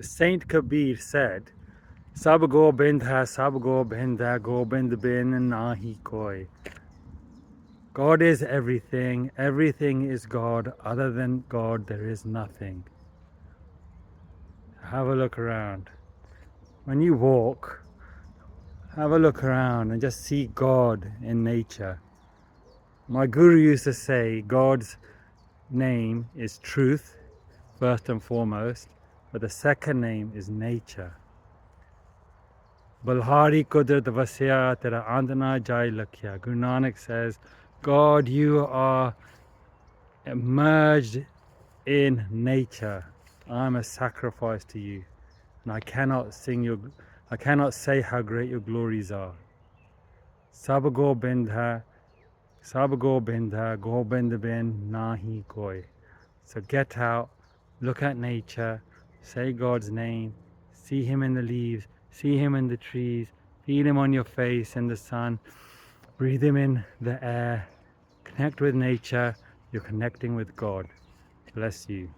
Saint Kabir said, Sab Gobind hai, Sab Gobind hai, Gobind bin nahi koi. God is everything, everything is God, other than God there is nothing. Have a look around. When you walk, have a look around and just see God in nature. My guru used to say God's name is truth, first and foremost, but the second name is nature. Balhari Kudrat Vasya Tera Andana Jai Lakhya. Guru Nanak says, God, you are merged in nature. I'm a sacrifice to you. And I cannot say how great your glories are. Sab Gobind hai, Gobind bin nahi koi. So get out, look at nature, say God's name, see Him in the leaves, see Him in the trees, feel Him on your face in the sun, breathe Him in the air, connect with nature, you're connecting with God. Bless you.